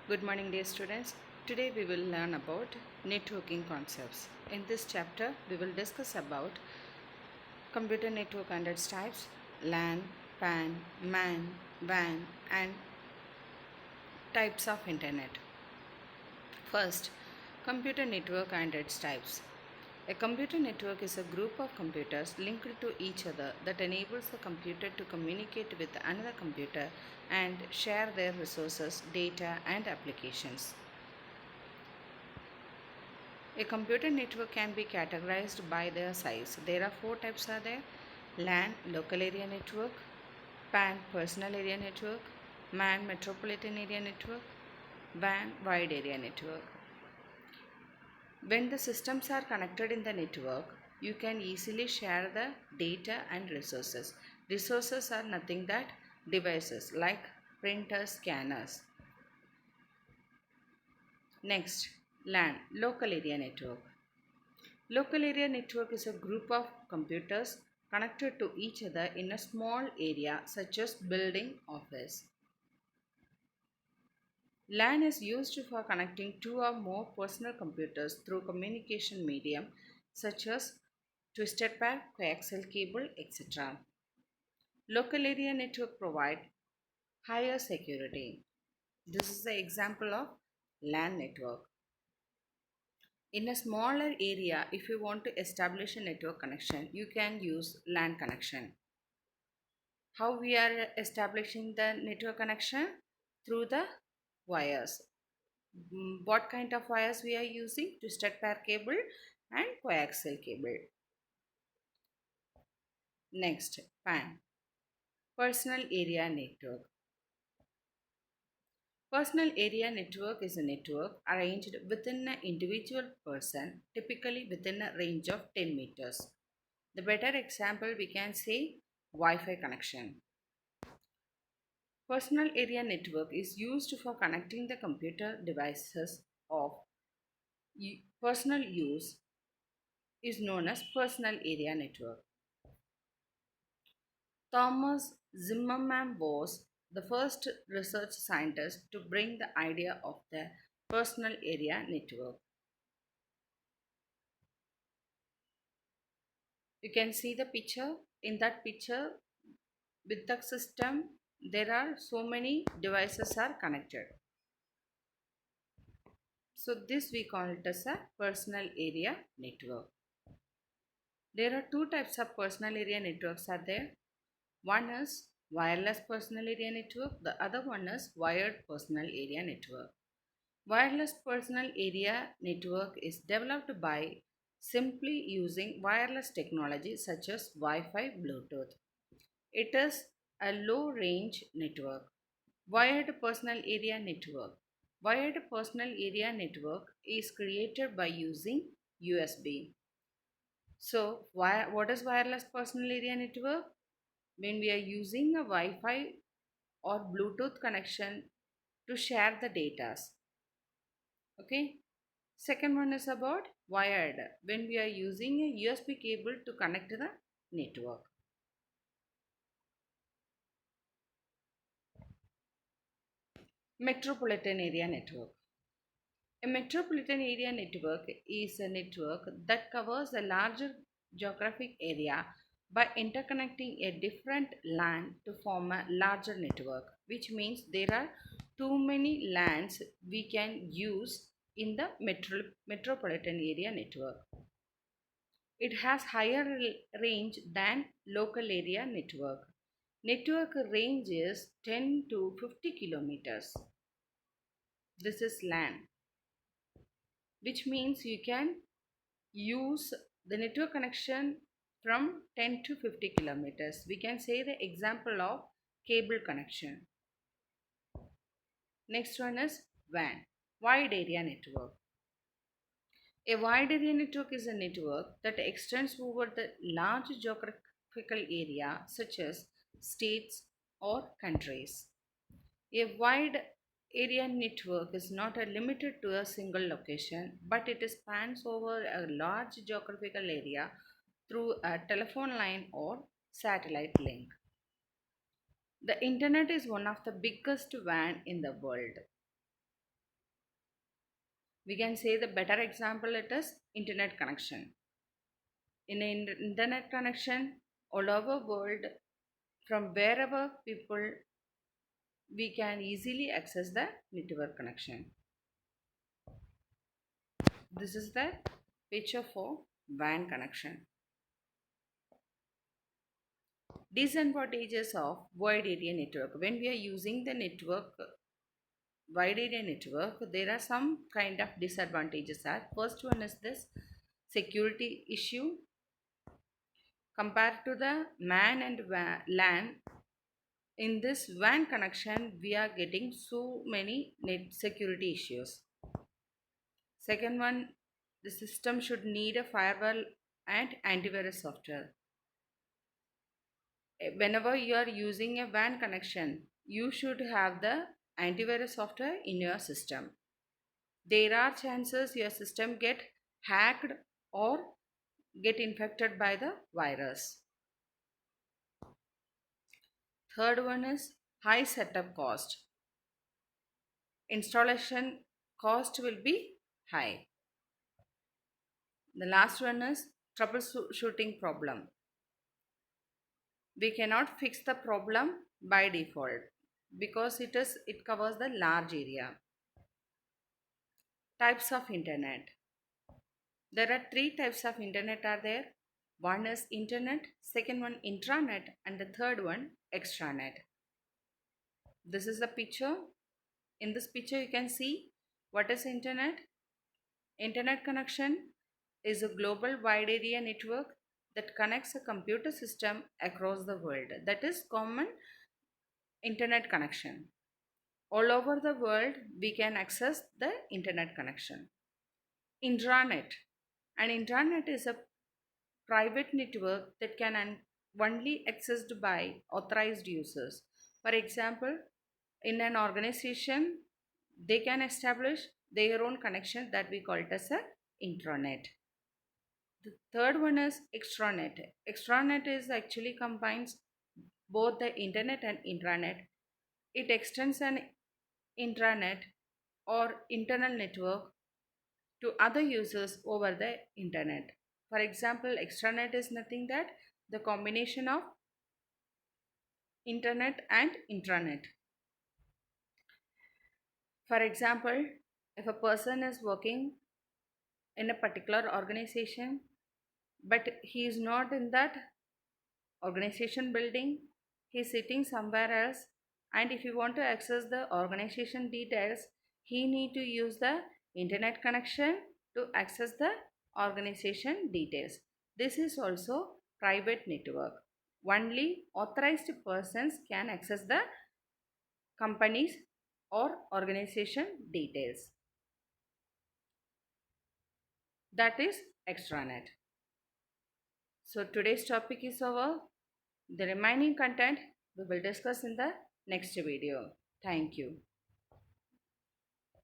Good morning, dear students. Today we will learn about networking concepts. In this chapter, we will discuss about computer network and its types, LAN, PAN, MAN, WAN, and types of internet. First, computer network and its types. A computer network is a group of computers linked to each other that enables the computer to communicate with another computer and share their resources, data, and applications. A computer network can be categorized by their size. There are four types are there: LAN, local area network; PAN, personal area network; MAN, metropolitan area network; WAN, wide area network. When the systems are connected in the network, you can easily share the data and resources. Resources are nothing but devices like printers, scanners. Next, LAN, local area network. Local area network is a group of computers connected to each other in a small area such as building, office. LAN is used for connecting two or more personal computers through communication medium such as twisted pair, coaxial cable, etc. Local area network provide higher security. This is the example of LAN network. In a smaller area, if you want to establish a network connection, you can use LAN connection. How we are establishing the network connection? Through the wires. What kind of wires we are using? Twisted pair cable and coaxial cable. Next, PAN, personal area network. Personal area network is a network arranged within an individual person, typically within a range of 10 meters. The better example we can say Wi-Fi connection. Personal area network is used for connecting the computer devices of personal use is known as personal area network. Thomas Zimmermann was the first research scientist to bring the idea of the personal area network. You can see the picture. In that picture, with the system, there are so many devices are connected. So this we call it as a personal area network. There are two types of personal area networks are there. One is wireless personal area network. The other one is wired personal area network. Wireless personal area network is developed by simply using wireless technology such as Wi-Fi, Bluetooth. It is a low range network. Wired personal area network. Wired personal area network is created by using USB. So, what is wireless personal area network? When we are using a Wi-Fi or Bluetooth connection to share the data. Okay. Second one is about wired, when we are using a USB cable to connect to the network. Metropolitan area network. A metropolitan area network is a network that covers a larger geographic area by interconnecting a different LAN to form a larger network, which means there are too many LANs we can use in the metropolitan area network. It has higher range than local area network. Network range is 10 to 50 kilometers. This is LAN, which means you can use the network connection from 10 to 50 kilometers. We can say the example of cable connection. Next one is WAN, wide area network. A wide area network is a network that extends over the large geographical area such as states or countries. A wide area network is not limited to a single location, but it spans over a large geographical area through a telephone line or satellite link. The internet is one of the biggest WAN in the world. We can say the better example it is internet connection. In an internet connection all over world, from wherever people, we can easily access the network connection. This is the picture for WAN connection. Disadvantages of wide area network. When we are using the network, wide area network, there are some kind of disadvantages. First one is this security issue. Compared to the MAN and LAN, in this WAN connection, we are getting so many net security issues. Second one, the system should need a firewall and antivirus software. Whenever you are using a WAN connection, you should have the antivirus software in your system. There are chances your system get hacked or get infected by the virus. Third one is high setup cost. Installation cost will be high. The last one is troubleshooting problem. We cannot fix the problem by default because it covers the large area. Types of internet. There are three types of internet are there. One is internet, second one intranet, and the third one extranet. This is the picture. In this picture you can see what is internet. Internet connection is a global wide area network that connects a computer system across the world. That is common internet connection. All over the world we can access the internet connection. Intranet. An intranet is a private network that can only accessed by authorized users. For example, in an organization, they can establish their own connection that we call it as a intranet. The third one is extranet. Extranet is actually combines both the internet and intranet. It extends an intranet or internal network to other users over the internet. For example, extranet is nothing that the combination of internet and intranet. For example, if a person is working in a particular organization but he is not in that organization building, he is sitting somewhere else, and if you want to access the organization details, he need to use the internet connection to access the organization details. This is also private network. Only authorized persons can access the companies or organization details. That is extranet. So today's topic is over. The remaining content we will discuss in the next video. Thank you.